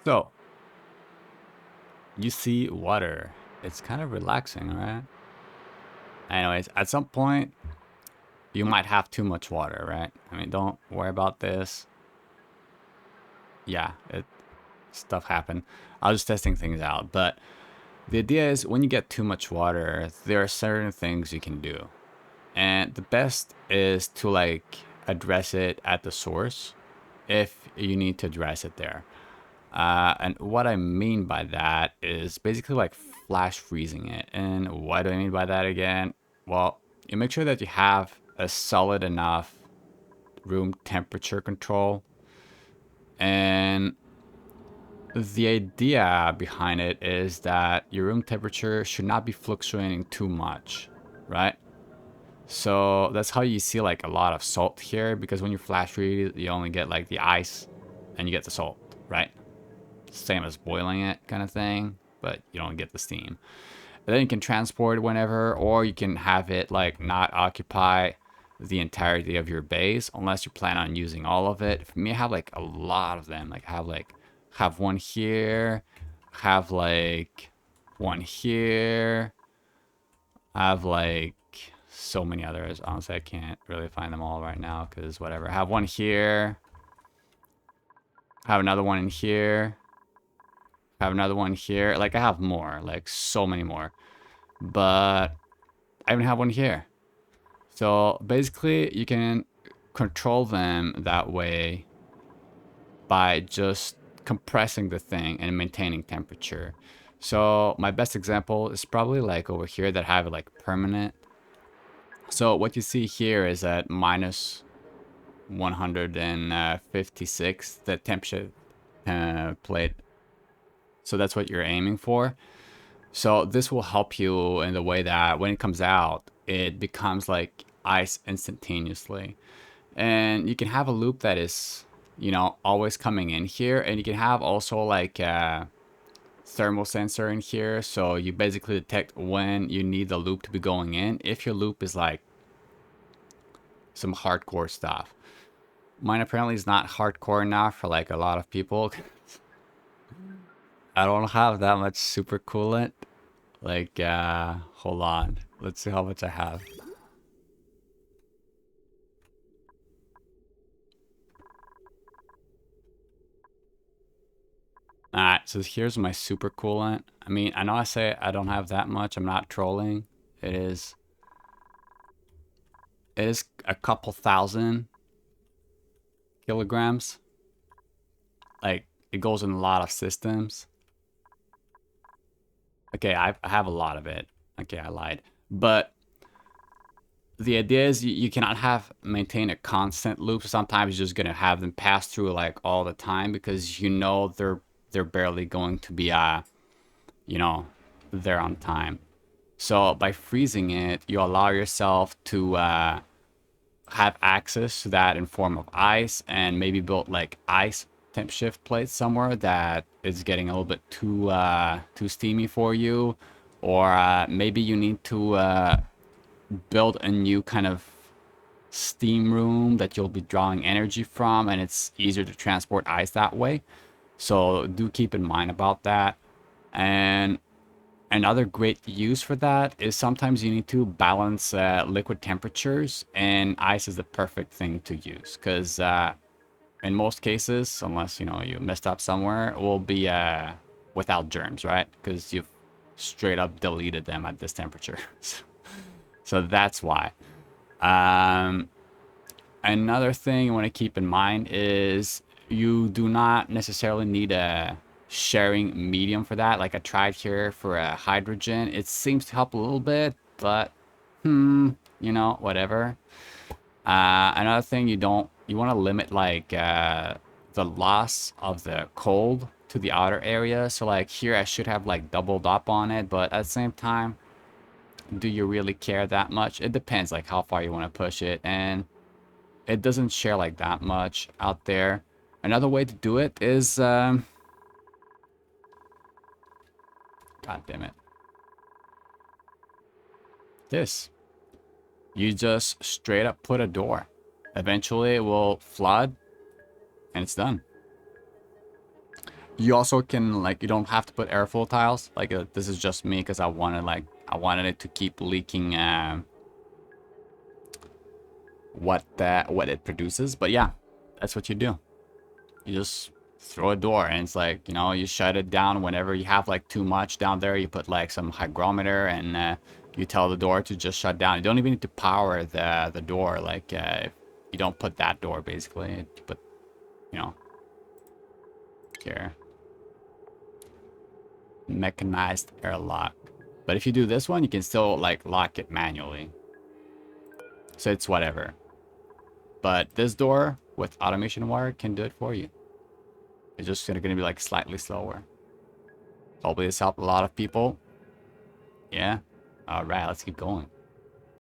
So, you see water. It's kind of relaxing, right? Anyways, at some point, you might have too much water, right? I mean, don't worry about this. Yeah, stuff happen. I was just testing things out. But the idea is when you get too much water, there are certain things you can do. And the best is to like address it at the source if you need to address it there. And what I mean by that is basically like flash freezing it. And what do I mean by that again? Well, you make sure that you have a solid enough room temperature control. And the idea behind it is that your room temperature should not be fluctuating too much, right? So that's how you see like a lot of salt here, because when you flash freeze, you only get like the ice and you get the salt, right? Same as boiling it kind of thing, but you don't get the steam. And then you can transport it whenever, or you can have it like not occupy the entirety of your base unless you plan on using all of it. For me, I have like a lot of them. Like I have one here, have like one here, I have like so many others. Honestly, I can't really find them all right now because whatever. I have one here, I have another one in here, I have another one here. Like I have more, like so many more, but I even have one here. So basically, you can control them that way by just compressing the thing and maintaining temperature. So my best example is probably like over here that have like permanent. So what you see here is at minus 156, the temperature plate. So that's what you're aiming for. So this will help you in the way that when it comes out, it becomes like ice instantaneously. And you can have a loop that is, always coming in here. And you can have also like a thermal sensor in here. So you basically detect when you need the loop to be going in. If your loop is like some hardcore stuff. Mine apparently is not hardcore enough for like a lot of people. I don't have that much super coolant. Like, hold on. Let's see how much I have. Alright, so here's my super coolant. I mean, I know I say I don't have that much. I'm not trolling. It is a couple thousand kilograms. Like, it goes in a lot of systems. Okay, I have a lot of it. Okay, I lied. But the idea is you cannot have maintain a constant loop. Sometimes you're just gonna have them pass through like all the time because they're barely going to be you know there on time. So by freezing it, you allow yourself to have access to that in form of ice and maybe build like ice temp shift plates somewhere that is getting a little bit too steamy for you, or maybe you need to build a new kind of steam room that you'll be drawing energy from, and it's easier to transport ice that way. So do keep in mind about that. And another great use for that is sometimes you need to balance liquid temperatures, and ice is the perfect thing to use because in most cases, unless you messed up somewhere, it will be without germs, right? Because you've straight up deleted them at this temperature. So that's why. Um, Another thing you want to keep in mind is you do not necessarily need a sharing medium for that. Like I tried here for a hydrogen. It seems to help a little bit, but whatever. Another thing you want to limit like the loss of the cold to the outer area. So like here I should have like doubled up on it, but at the same time, do you really care that much? It depends like how far you want to push it, and it doesn't share like that much out there. Another way to do it is god damn it, this. You just straight up put a door. Eventually it will flood and it's done. You also can like, you don't have to put airflow tiles. Like this is just me because I wanted it to keep leaking what it produces. But yeah, that's what you do. You just throw a door, and it's like, you know, you shut it down whenever you have like too much down there. You put like some hygrometer, and you tell the door to just shut down. You don't even need to power the door. Like you don't put that door basically. You put, you know, here, mechanized airlock. But if you do this one, you can still like lock it manually. So it's whatever. But this door with automation wire can do it for you. It's just gonna be like slightly slower. Hopefully this helped a lot of people. Yeah. All right, let's keep going.